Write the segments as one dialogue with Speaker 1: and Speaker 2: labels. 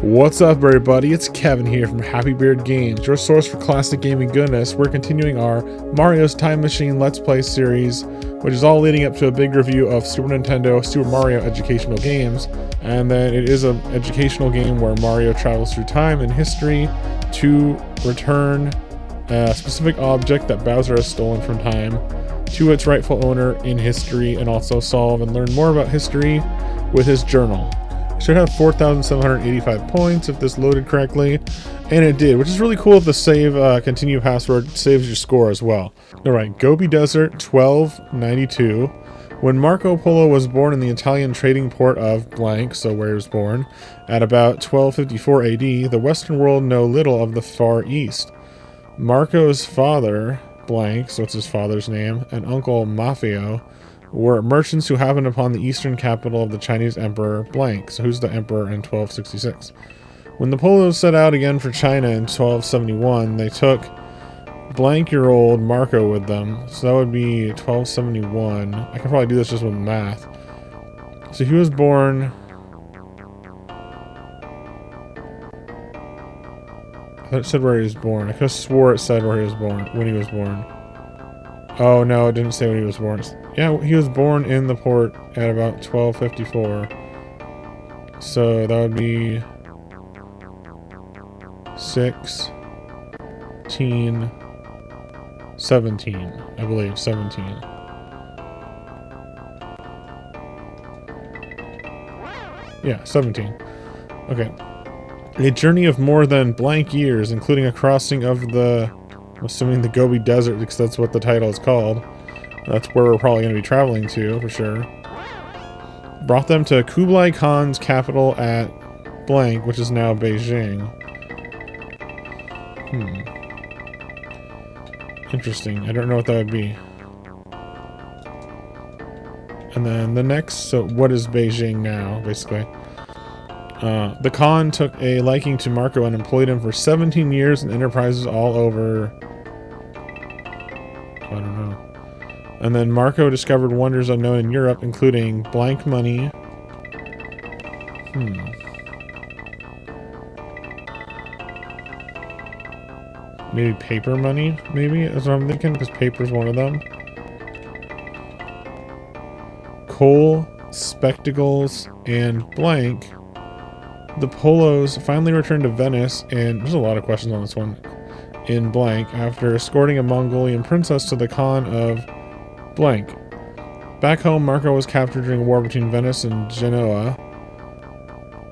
Speaker 1: What's up, everybody? It's Kevin here from Happy Beard Games, your source for classic gaming goodness. We're continuing our Mario's Time Machine Let's Play series, which is all leading up to a big review of Super Nintendo Super Mario educational games. And then it is an educational game where Mario travels through time and history to return a specific object that Bowser has stolen from time to its rightful owner in history, and also solve and learn more about history with his journal. Should have 4,785 points if this loaded correctly, and it did, which is really cool if the save continue password saves your score as well. Alright, Gobi Desert 1292. When Marco Polo was born in the Italian trading port of blank, so where he was born, at about 1254 AD, the Western world know little of the Far East. Marco's father, blank, so it's his father's name, and uncle Maffeo, were merchants who happened upon the eastern capital of the Chinese emperor blank. So who's the emperor in 1266? When the Polos set out again for China in 1271, they took blank-year-old Marco with them. So that would be 1271. I can probably do this just with math. So he was born... I thought it said where he was born. I could have swore it said where he was born, when he was born. Oh no, it didn't say when he was born. Yeah, he was born in the port at about 1254. So that would be 16, 17, I believe, 17. Yeah, 17. Okay. A journey of more than blank years, including a crossing of the, I'm assuming the Gobi Desert, because that's what the title is called. That's where we're probably going to be traveling to, for sure. Brought them to Kublai Khan's capital at blank, which is now Beijing. Interesting. I don't know what that would be. And then the next, so what is Beijing now, basically? The Khan took a liking to Marco and employed him for 17 years in enterprises all over... I don't know. And then Marco discovered wonders unknown in Europe, including blank money. Maybe paper money, maybe? That's what I'm thinking, because paper's one of them. Coal, spectacles, and blank. The Polos finally returned to Venice, and there's a lot of questions on this one, in blank, after escorting a Mongolian princess to the Khan of blank. Back home, Marco was captured during a war between Venice and Genoa.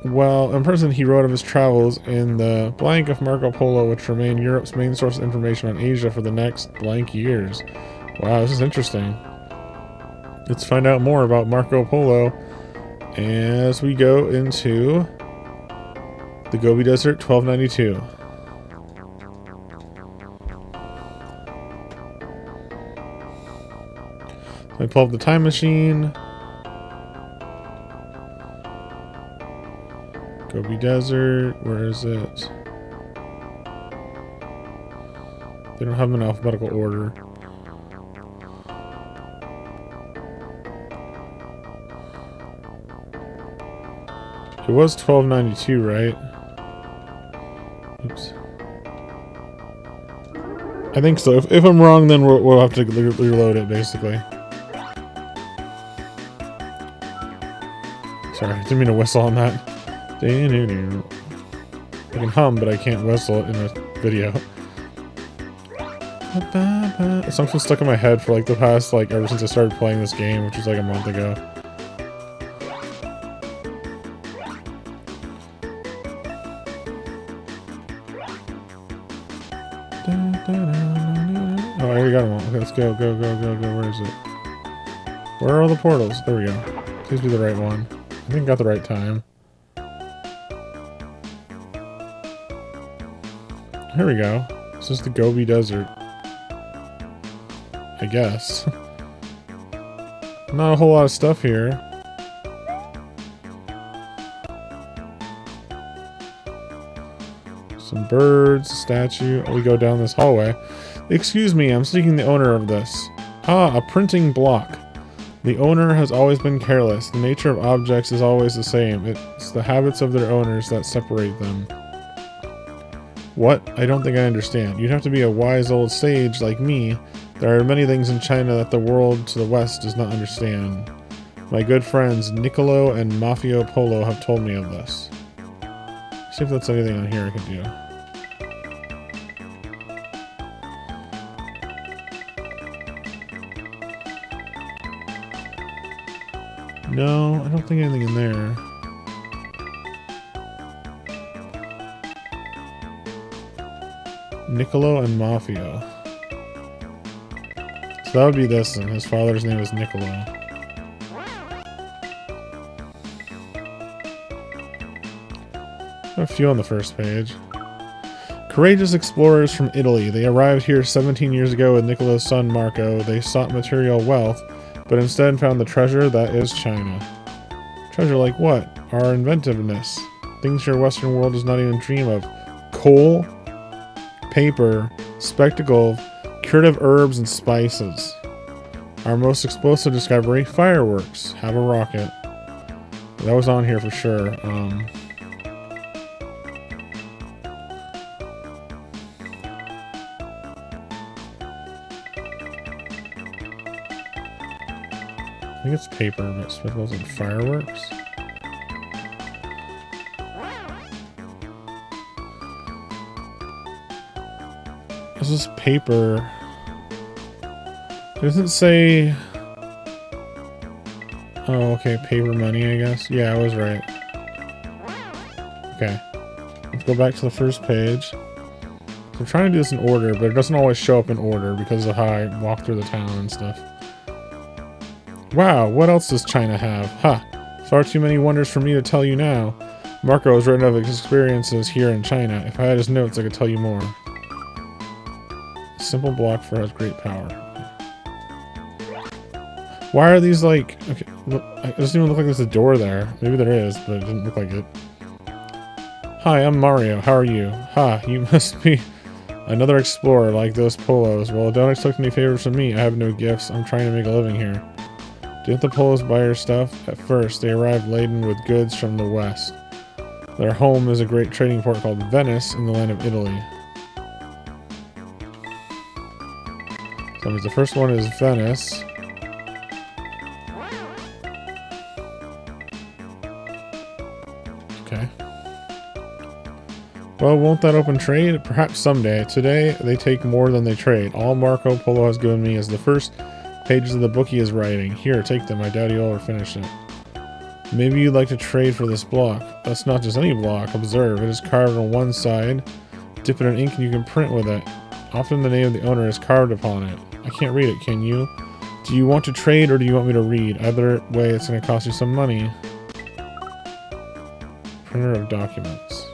Speaker 1: While in prison, he wrote of his travels in the blank of Marco Polo, which remained Europe's main source of information on Asia for the next blank years. Wow, this is interesting. Let's find out more about Marco Polo as we go into the Gobi Desert 1292. I pull up the time machine. Gobi Desert, where is it? They don't have them in alphabetical order. It was 1292, right? Oops. I think so. If I'm wrong, then we'll have to reload it, basically. Sorry, I didn't mean to whistle on that. I can hum, but I can't whistle it in a video. The song's been stuck in my head for like the past, like, ever since I started playing this game, which was like a month ago. Oh, I already got them all. Okay, let's go, go, go, go, go. Where is it? Where are all the portals? There we go. Please be the right one. I think I got the right time. Here we go. This is the Gobi Desert. I guess. Not a whole lot of stuff here. Some birds, a statue. We go down this hallway. Excuse me, I'm seeking the owner of this. Ah, a printing block. The owner has always been careless. The nature of objects is always the same. It's the habits of their owners that separate them. What? I don't think I understand. You'd have to be a wise old sage like me. There are many things in China that the world to the west does not understand. My good friends Niccolo and Mafio Polo have told me of this. See if that's anything on here I can do. No, I don't think anything in there. Niccolo and Mafia. So that would be this then. His father's name is Niccolo. A few on the first page. Courageous explorers from Italy. They arrived here 17 years ago with Niccolo's son Marco. They sought material wealth, but instead found the treasure that is China. Treasure like what? Our inventiveness. Things your Western world does not even dream of. Coal, paper, spectacle, curative herbs and spices. Our most explosive discovery, fireworks. Have a rocket. That was on here for sure. I think it's paper, but spectacles and fireworks. This is paper. It doesn't say... Oh, okay, paper money, I guess. Yeah, I was right. Okay. Let's go back to the first page. I'm trying to do this in order, but it doesn't always show up in order because of how I walk through the town and stuff. Wow, what else does China have? Ha! Far too many wonders for me to tell you now. Marco has written of his experiences here in China. If I had his notes, I could tell you more. Simple block for has great power. Why are these like... Okay, look, it doesn't even look like there's a door there. Maybe there is, but it didn't look like it. Hi, I'm Mario. How are you? Ha, you must be another explorer like those Polos. Well, don't expect any favors from me. I have no gifts. I'm trying to make a living here. Didn't the Polos buy your stuff? At first, they arrived laden with goods from the west. Their home is a great trading port called Venice in the land of Italy. So the first one is Venice. Okay. Well, won't that open trade? Perhaps someday. Today, they take more than they trade. All Marco Polo has given me is the first pages of the book he is writing. Here, take them. I doubt he'll ever finish it. Maybe you'd like to trade for this block. That's not just any block. Observe, it is carved on one side. Dip it in ink and you can print with it. Often the name of the owner is carved upon it. I can't read it, can you? Do you want to trade or do you want me to read? Either way, it's going to cost you some money. Printer of documents.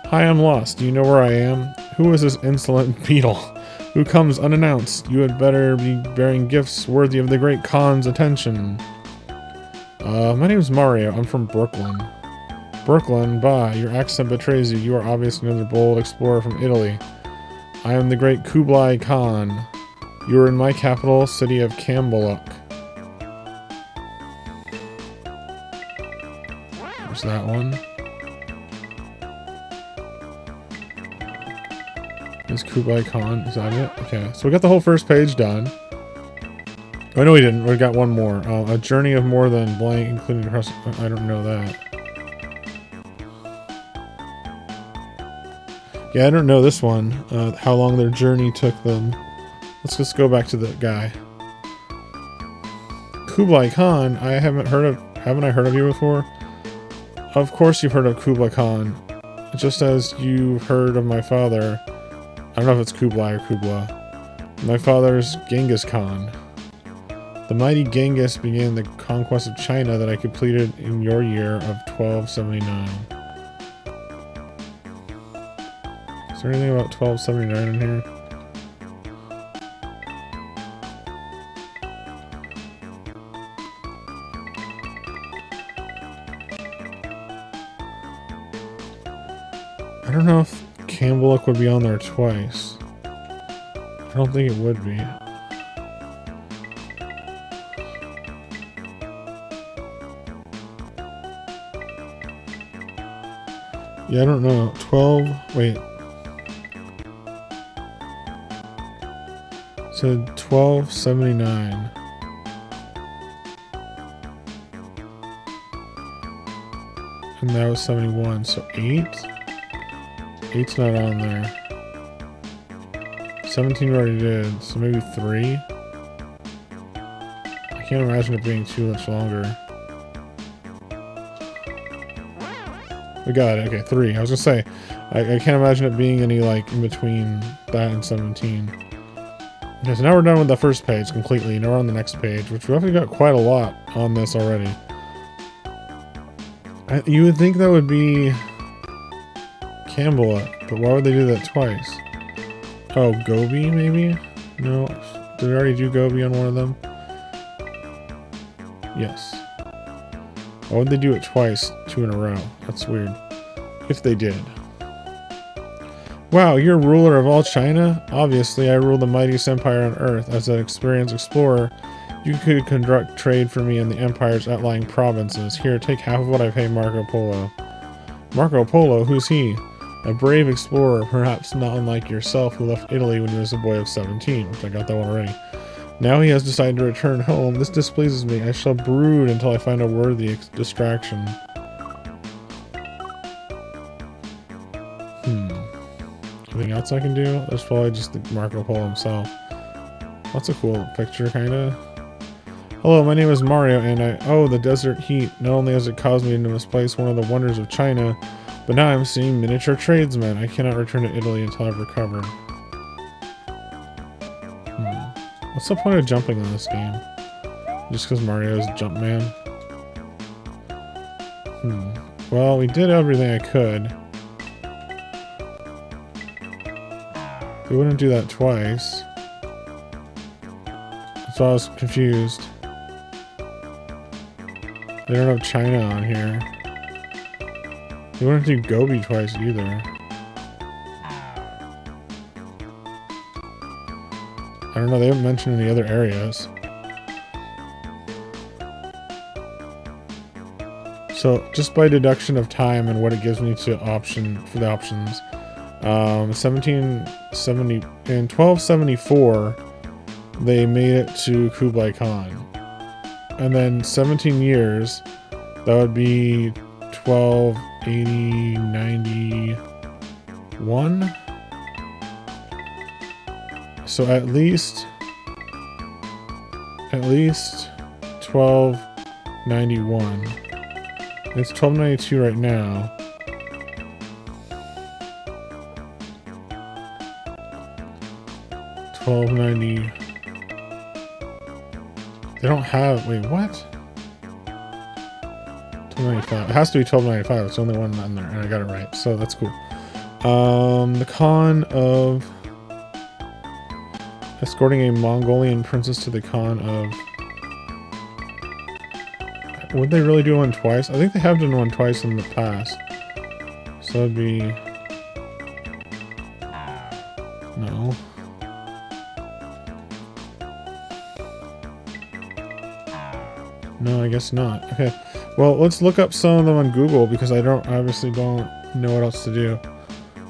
Speaker 1: Hi, I'm lost. Do you know where I am? Who is this insolent beetle who comes unannounced? You had better be bearing gifts worthy of the great Khan's attention. My name's Mario. I'm from Brooklyn. Brooklyn? Bah, your accent betrays you. You are obviously another bold explorer from Italy. I am the great Kublai Khan. You are in my capital, city of Cambaluk. There's that one. Is Kublai Khan, is that it? Okay, so we got the whole first page done. Oh, no, we didn't. We got one more. A journey of more than blank, including... I don't know that. Yeah, I don't know this one. How long their journey took them. Let's just go back to the guy. Kublai Khan? Haven't I heard of you before? Of course you've heard of Kublai Khan. Just as you've heard of my father. I don't know if it's Kublai or Kubla. My father's Genghis Khan. The mighty Genghis began the conquest of China that I completed in your year of 1279. Is there anything about 1279 in here? I don't know if Cambaluk would be on there twice. I don't think it would be. Yeah, I don't know. 12. Wait. So 1279. And that was 71. So 8? 8's not on there. 17 we already did. So maybe 3? I can't imagine it being too much longer. We got it. Okay, 3. I was gonna say, I can't imagine it being any, like, in between that and 17. Okay, so now we're done with the first page completely. Now we're on the next page, which we've actually got quite a lot on this already. You would think that would be Campbell, but why would they do that twice? Oh, Gobi, maybe? No. Did we already do Gobi on one of them? Yes. Why would they do it twice, 2 in a row? That's weird. If they did. Wow, you're ruler of all China? Obviously, I rule the mightiest empire on Earth. As an experienced explorer, you could conduct trade for me in the empire's outlying provinces. Here, take half of what I pay Marco Polo. Marco Polo? Who's he? A brave explorer, perhaps not unlike yourself, who left Italy when he was a boy of 17, which I got that one already. Now he has decided to return home. This displeases me. I shall brood until I find a worthy distraction. Anything else I can do? There's probably just the Marco Polo himself. That's a cool picture, kinda. Hello, my name is Mario, and oh, the desert heat. Not only has it caused me to misplace one of the wonders of China, but now I'm seeing miniature tradesmen. I cannot return to Italy until I've recovered. What's the point of jumping in this game? Just because Mario's Jumpman? Well, we did everything I could. We wouldn't do that twice. So I was confused. They don't have China on here. They wouldn't do Gobi twice either. I don't know, they haven't mentioned any other areas. So, just by deduction of time and what it gives me to option for the options, 1770 in 1274 they made it to Kublai Khan, and then 17 years, that would be 1280 91. So at least 1291. It's 1292 right now. $12.90. They don't have. Wait, what? $12.95. It has to be $12.95. It's the only one on there, and I got it right, so that's cool. The Khan of escorting a Mongolian princess to the Khan of. Would they really do one twice? I think they have done one twice in the past. So it'd be. No. No, I guess not. Okay. Well, let's look up some of them on Google because I obviously don't know what else to do.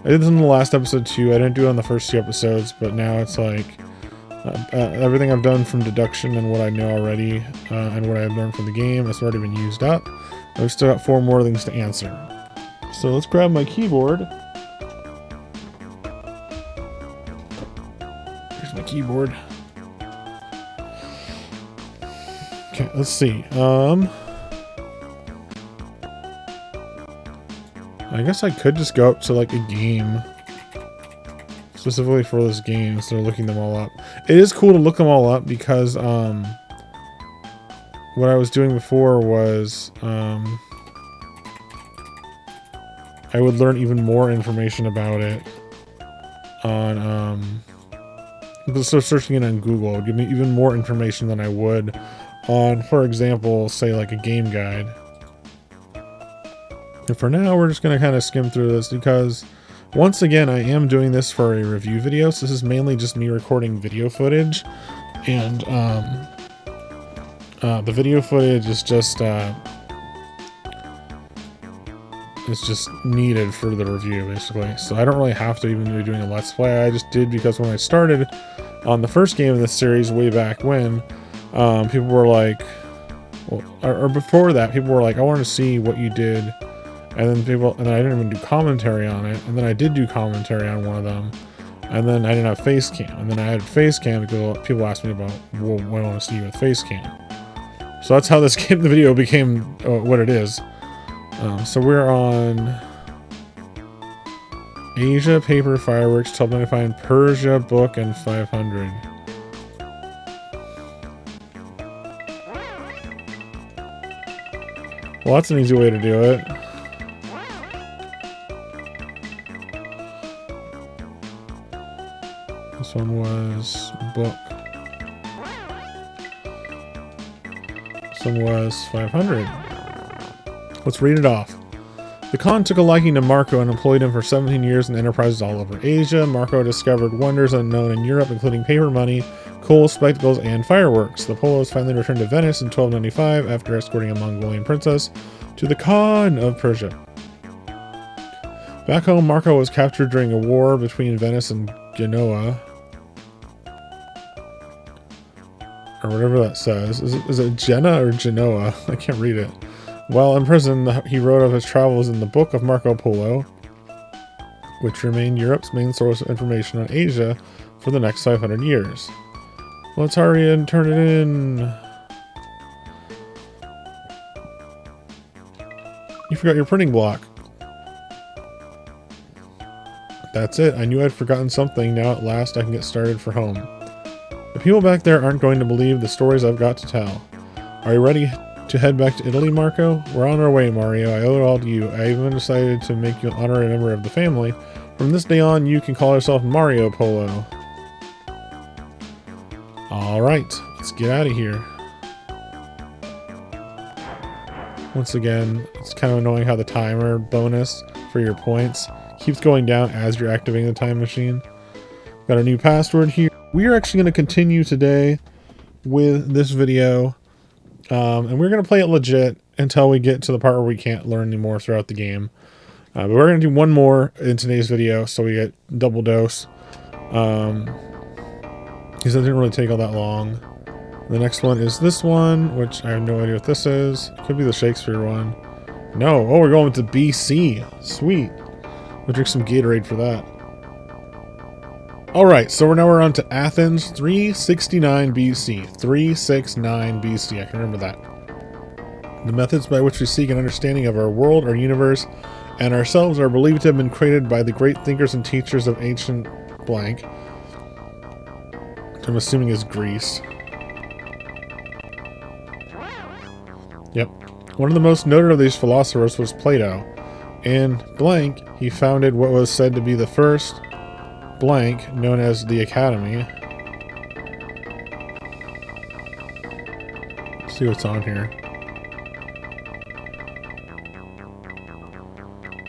Speaker 1: I did this in the last episode too. I didn't do it on the first 2 episodes, but now it's like everything I've done from deduction and what I know already and what I've learned from the game has already been used up. I've still got 4 more things to answer. So let's grab my keyboard. Here's my keyboard. Okay, let's see. I guess I could just go up to like a game. Specifically for this game, so looking them all up. It is cool to look them all up because what I was doing before was I would learn even more information about it on so searching it on Google would give me even more information than I would on, for example, say like a game guide. And for now, we're just going to kind of skim through this because once again, I am doing this for a review video, so this is mainly just me recording video footage, and the video footage is just it's just needed for the review, basically. So I don't really have to even be doing a Let's Play. I just did because when I started on the first game in this series way back when, people were like, well, or before that, people were like, I want to see what you did. And then I didn't even do commentary on it. And then I did do commentary on one of them. And then I didn't have face cam. And then I had face cam because people asked me about, well, I want to see you with face cam. So that's how this game, the video became what it is. So we're on Asia, paper, fireworks, to help me find Persia, book, and 500. Well, that's an easy way to do it. This one was book. This one was 500. Let's read it off. The Khan took a liking to Marco and employed him for 17 years in enterprises all over Asia. Marco discovered wonders unknown in Europe, including paper money, coal, spectacles, and fireworks. The Polos finally returned to Venice in 1295 after escorting a Mongolian princess to the Khan of Persia. Back home, Marco was captured during a war between Venice and Genoa. Or whatever that says. Is it Jena or Genoa? I can't read it. While in prison, he wrote of his travels in the Book of Marco Polo, which remained Europe's main source of information on Asia for the next 500 years. Let's hurry and turn it in. You forgot your printing block. That's it. I knew I'd forgotten something. Now at last I can get started for home. The people back there aren't going to believe the stories I've got to tell. Are you ready to head back to Italy, Marco? We're on our way, Mario. I owe it all to you. I even decided to make you an honorary member of the family. From this day on, you can call yourself Mario Polo. Alright, let's get out of here. Once again, it's kind of annoying how the timer bonus for your points keeps going down as you're activating the time machine. Got a new password here. We are actually going to continue today with this video. And we're going to play it legit until we get to the part where we can't learn anymore throughout the game. But we're going to do one more in today's video, so we get double dose. Because it didn't really take all that long. The next one is this one, which I have no idea what this is. It could be the Shakespeare one. No. Oh, we're going to BC. Sweet. We'll drink some Gatorade for that. Alright, so we're on to Athens, 369 BC. 369 BC, I can remember that. The methods by which we seek an understanding of our world, our universe, and ourselves are believed to have been created by the great thinkers and teachers of ancient blank. Which I'm assuming is Greece. Yep. One of the most noted of these philosophers was Plato. In blank, he founded what was said to be the first blank, known as the Academy. Let's see what's on here.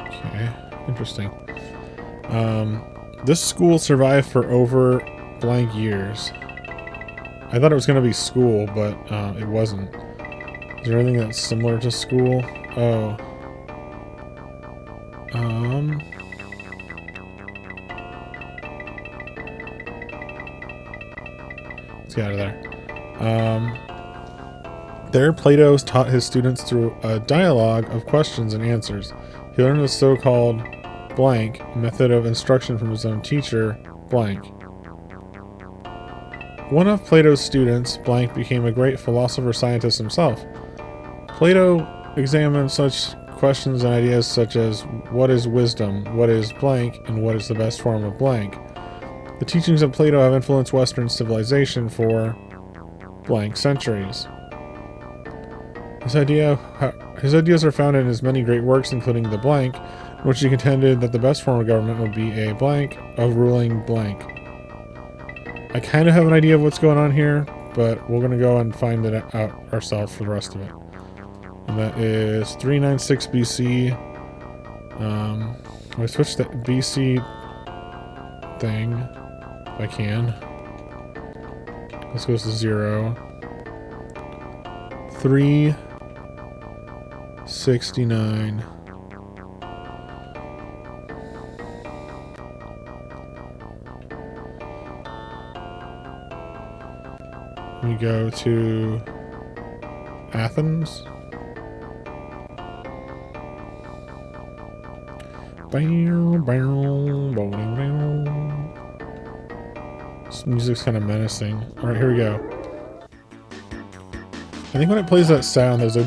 Speaker 1: Okay, interesting. This school survived for over blank years. I thought it was going to be school, but it wasn't. Is there anything that's similar to school? Oh. Let's get out of there. There, Plato taught his students through a dialogue of questions and answers. He learned the so-called blank method of instruction from his own teacher, blank. One of Plato's students, blank, became a great philosopher-scientist himself. Plato examined such questions and ideas such as what is wisdom, what is blank, and what is the best form of blank. The teachings of Plato have influenced Western civilization for blank centuries. His ideas are found in his many great works, including The Blank, in which he contended that the best form of government would be a blank of ruling blank. I kind of have an idea of what's going on here, but we're going to go and find it out ourselves for the rest of it. And that is 396 BC. I switch that BC thing if I can. This goes to 0. 369 we go to Athens. This music's kind of menacing. Alright, here we go. I think when it plays that sound, there's a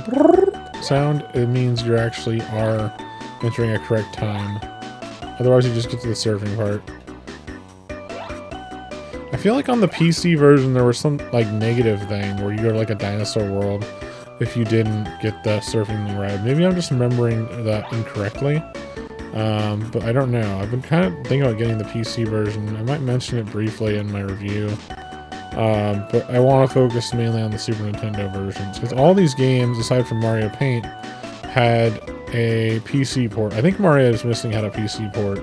Speaker 1: sound, it means you actually are entering a correct time. Otherwise you just get to the surfing part. I feel like on the PC version there was some like negative thing where you go to like a dinosaur world if you didn't get the surfing right. Maybe I'm just remembering that incorrectly. But I don't know. I've been kind of thinking about getting the PC version. I might mention it briefly in my review. But I want to focus mainly on the Super Nintendo versions. Because all these games, aside from Mario Paint, had a PC port. I think Mario is Missing had a PC port.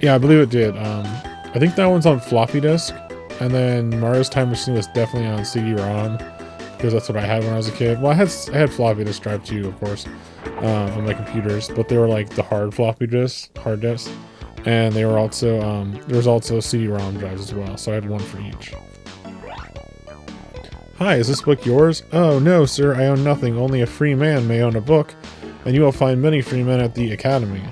Speaker 1: Yeah, I believe it did. I think that one's on floppy disk. And then Mario's Time Machine was definitely on CD-ROM. Because that's what I had when I was a kid. Well, I had floppy disk drive too, of course. On my computers, but they were like the hard floppy disk, hard disk, and they were also there was also CD-ROM drives as well, so I had one for each. Hi, is this book yours? Oh no, sir, I own nothing. Only a free man may own a book, and you will find many free men at the academy.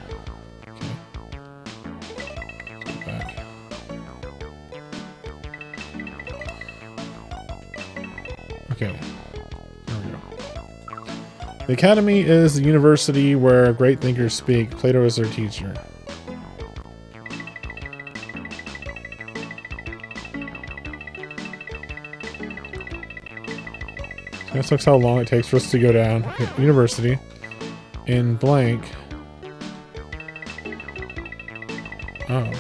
Speaker 1: Okay. The Academy is the university where great thinkers speak. Plato is their teacher. So this looks how long it takes for us to go down. Okay, university. In blank. Oh.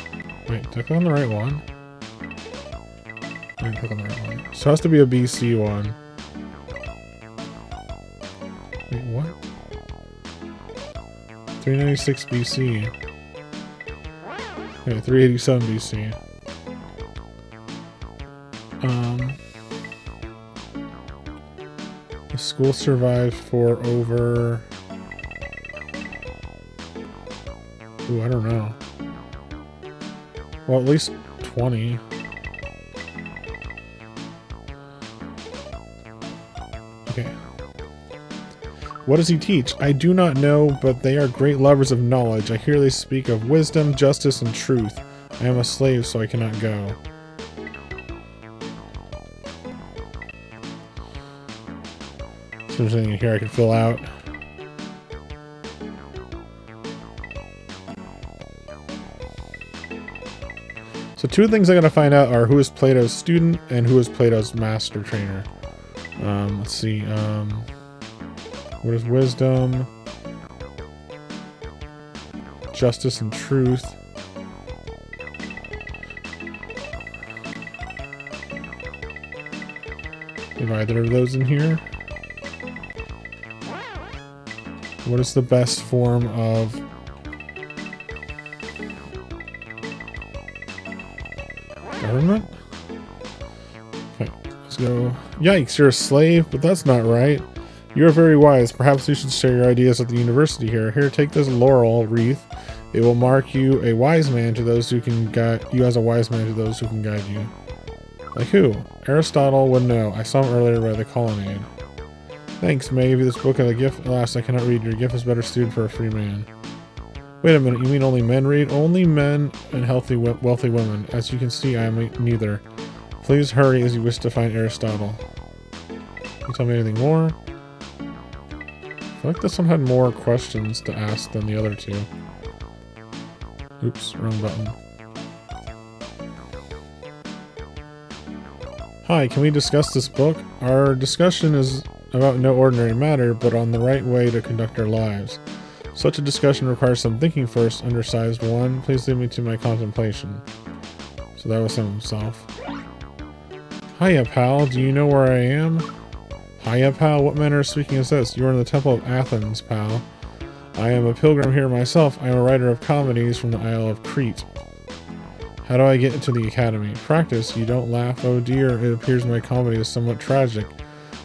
Speaker 1: Wait, did I click on the right one? I didn't click on the right one. So it has to be a BC one. Wait, what? 396 BC. Okay, 387 BC. The school survived for over... Ooh, I don't know. Well, at least 20. Okay. What does he teach? I do not know, but they are great lovers of knowledge. I hear they speak of wisdom, justice, and truth. I am a slave, so I cannot go. Is there anything in here I can fill out? So two things I gotta find out are who is Plato's student and who is Plato's master trainer. Let's see. What is wisdom? Justice and truth. Are either of those in here? What is the best form of... government? Okay, let's go. Yikes, you're a slave? But that's not right. You are very wise. Perhaps we should share your ideas at the university here. Here, take this laurel wreath. It will mark you a wise man to those who can guide you as a wise man to those who can guide you. Like who? Aristotle would know. I saw him earlier by the colonnade. Thanks, may I give you this book as a gift? Alas, I cannot read. Your gift is better suited for a free man. Wait a minute, you mean only men read? Only men and healthy, wealthy women. As you can see, I am neither. Please hurry as you wish to find Aristotle. Can you tell me anything more? I feel like this one had more questions to ask than the other two. Oops, wrong button. Hi, can we discuss this book? Our discussion is about no ordinary matter, but on the right way to conduct our lives. Such a discussion requires some thinking first, undersized one. Please leave me to my contemplation. So that was himself. Hiya, pal. Do you know where I am? Hiya, pal. What manner of speaking is this? You are in the Temple of Athens, pal. I am a pilgrim here myself. I am a writer of comedies from the Isle of Crete. How do I get into the academy? Practice. You don't laugh. Oh dear, it appears my comedy is somewhat tragic.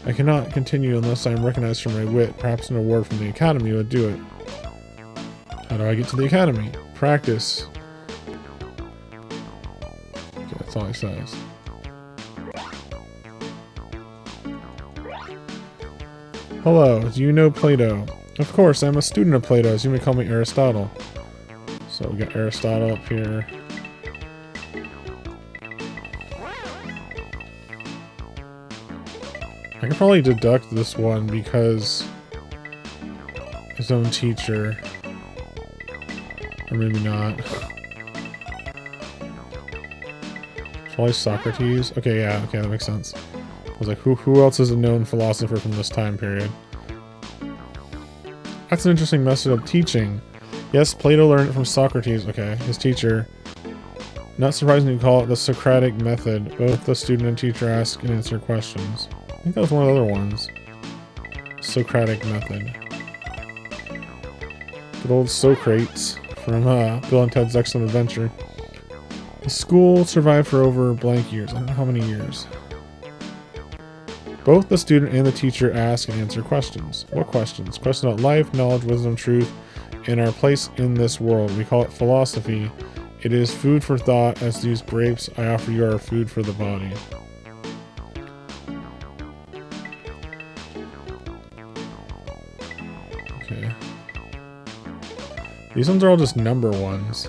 Speaker 1: I cannot continue unless I am recognized for my wit. Perhaps an award from the academy would do it. How do I get to the academy? Practice. Okay, that's all he says. Hello, do you know Plato? Of course, I'm a student of Plato's. You may call me Aristotle. So we got Aristotle up here. I can probably deduct this one because his own teacher. Or maybe not. Probably Socrates. Okay, yeah, okay, that makes sense. I was like, who else is a known philosopher from this time period? That's an interesting method of teaching. Yes, Plato learned it from Socrates. Okay, his teacher. Not surprising to call it the Socratic method. Both the student and teacher ask and answer questions. I think that was one of the other ones. Socratic method. Good old Socrates from Bill and Ted's Excellent Adventure. The school survived for over blank years. I don't know how many years. Both the student and the teacher ask and answer questions. What questions? Questions about life, knowledge, wisdom, truth, and our place in this world. We call it philosophy. It is food for thought. As these grapes I offer you are food for the body. Okay. These ones are all just number ones.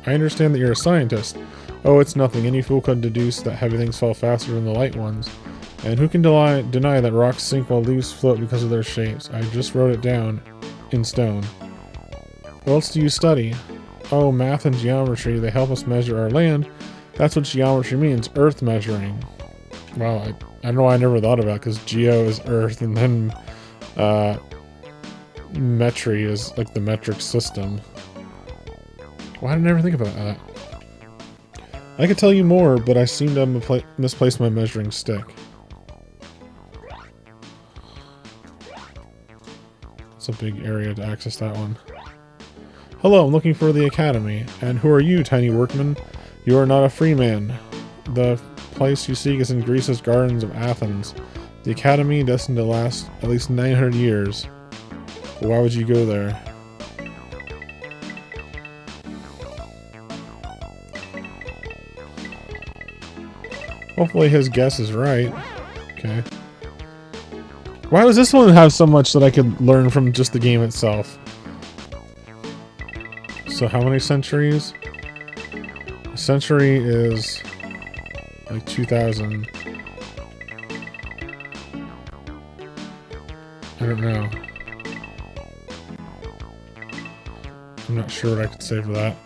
Speaker 1: I understand that you're a scientist. Oh, it's nothing. Any fool could deduce that heavy things fall faster than the light ones. And who can deny that rocks sink while leaves float because of their shapes? I just wrote it down in stone. What else do you study? Oh, math and geometry. They help us measure our land. That's what geometry means. Earth measuring. Wow, I don't know why I never thought about it, because geo is earth, and then metry is like the metric system. Why did I never think about that? I could tell you more, but I seem to have misplaced my measuring stick. It's a big area to access that one. Hello, I'm looking for the academy. And who are you, tiny workman? You are not a free man. The place you seek is in Greece's gardens of Athens. The academy, destined to last at least 900 years. Why would you go there? Hopefully his guess is right. Okay. Why does this one have so much that I could learn from just the game itself? So how many centuries? A century is like 2000. I don't know. I'm not sure what I could say for that.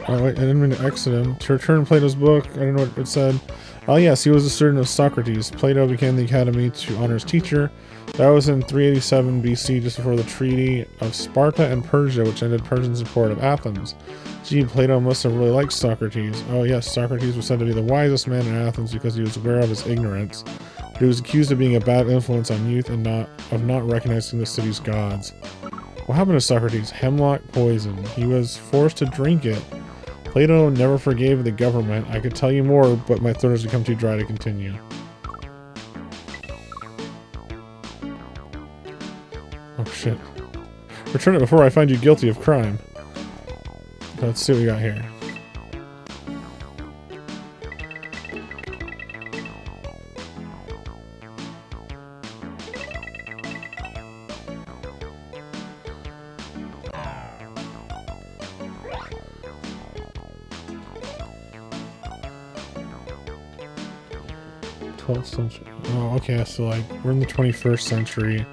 Speaker 1: Oh wait, I didn't mean to exit him. To return Plato's book, I don't know what it said. Oh yes, he was a student of Socrates. Plato began the academy to honor his teacher. That was in 387 BC, just before the Treaty of Sparta and Persia, which ended Persian support of Athens. Gee, Plato must have really liked Socrates. Oh yes, Socrates was said to be the wisest man in Athens because he was aware of his ignorance. But he was accused of being a bad influence on youth and of not recognizing the city's gods. What happened to Socrates? Hemlock poison. He was forced to drink it. Plato never forgave the government. I could tell you more, but my throat has become too dry to continue. Oh shit. Return it before I find you guilty of crime. Let's see what we got here. Century. Oh, okay, so like we're in the 21st century,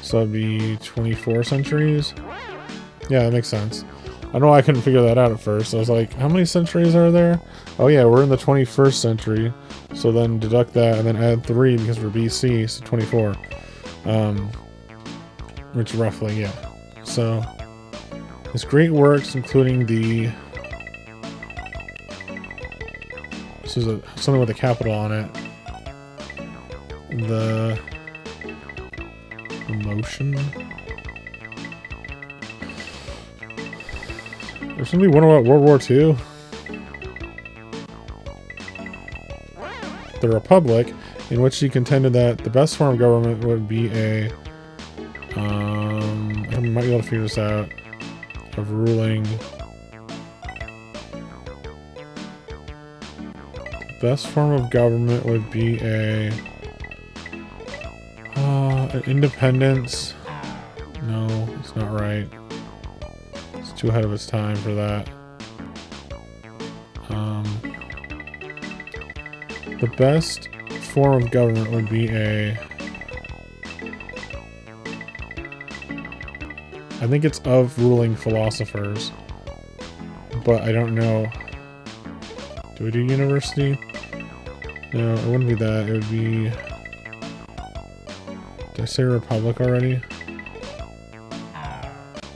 Speaker 1: so it'd be 24 centuries. Yeah, that makes sense. I don't know why I couldn't figure that out at first. I was like, how many centuries are there? Oh yeah, we're in the 21st century, so then deduct that and then add 3 because we're BC, so 24. Which roughly, yeah. So his great works, including the this is something with a capital on it. The emotion. There's gonna be one about World War II. the Republic, in which he contended that the best form of government would be a, I might be able to figure this out, of ruling. The best form of government would be an independence. No, it's not right. It's too ahead of its time for that. The best form of government would be I think it's of ruling philosophers, but I don't know. Do we do university? No, it wouldn't be that. It would be... Did I say republic already?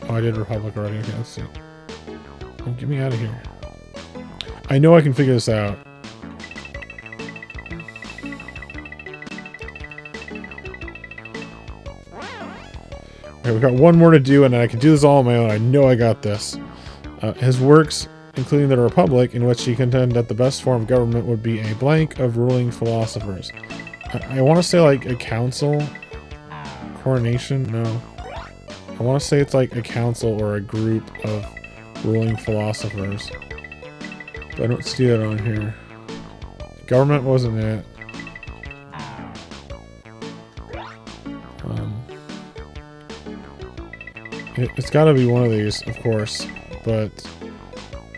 Speaker 1: Oh, I did republic already. Okay, let's see. Oh, get me out of here. I know I can figure this out. Okay, we've got one more to do, and I can do this all on my own. I know I got this. His works, including the Republic, in which he contended that the best form of government would be a blank of ruling philosophers. I want to say like a council? Coronation? No. I want to say it's like a council or a group of ruling philosophers. But I don't see that on here. Government wasn't it. It's got to be one of these, of course. But,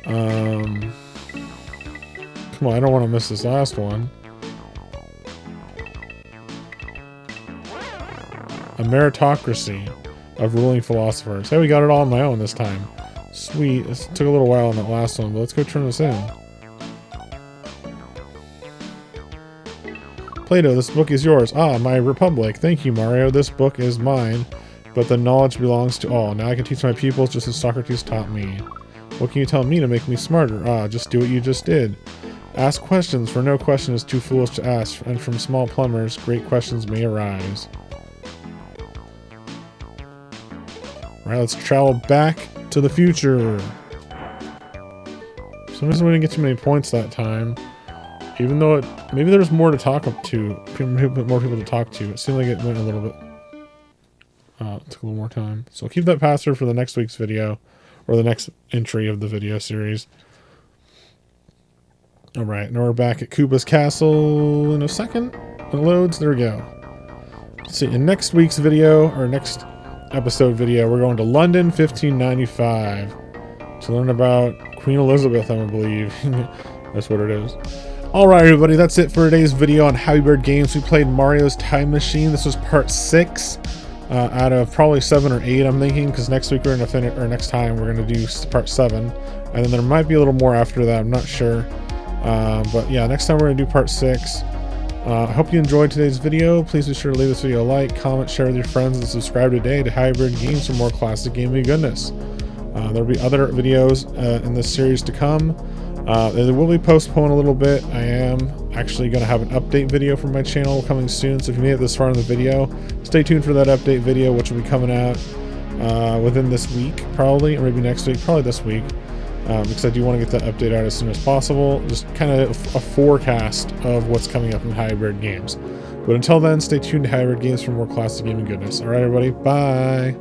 Speaker 1: come on, I don't want to miss this last one. A meritocracy of ruling philosophers. Hey, we got it all on my own this time. Sweet. This took a little while on that last one, but let's go turn this in. Plato, this book is yours. Ah, my republic. Thank you, Mario. This book is mine, but the knowledge belongs to all. Now I can teach my pupils just as Socrates taught me. What can you tell me to make me smarter? Ah, just do what you just did. Ask questions, for no question is too foolish to ask, and from small plumbers, great questions may arise. Alright, let's travel back to the future. For some reason we didn't get too many points that time. Even though maybe there's more to talk up to. More people to talk to. It seemed like it went a little bit... it took a little more time. So I'll keep that password for the next week's video. Or the next entry of the video series. Alright, now we're back at Koopa's Castle in a second. It loads. There we go. Let's see, in next week's video, or next episode video, we're going to London 1595 to learn about Queen Elizabeth, I believe. That's what it is. Alright everybody, that's it for today's video on Happy Bird Games. We played Mario's Time Machine. This was part 6 out of probably 7 or 8, I'm thinking, because next week we're going to finish, or next time we're going to do part 7. And then there might be a little more after that, I'm not sure. But yeah, next time we're going to do part 6. I hope you enjoyed today's video. Please be sure to leave this video a like, comment, share with your friends, and subscribe today to Happy Bird Games for more classic gaming goodness. There'll be other videos in this series to come. They will be postponed a little bit. I am actually going to have an update video from my channel coming soon, so if you made it this far in the video, stay tuned for that update video, which will be coming out within this week, probably, or maybe next week, probably this week. Because I do want to get that update out as soon as possible. Just kind of a forecast of what's coming up in Happy Bird Games. But until then, stay tuned to Happy Bird Games for more classic gaming goodness. Alright everybody, bye!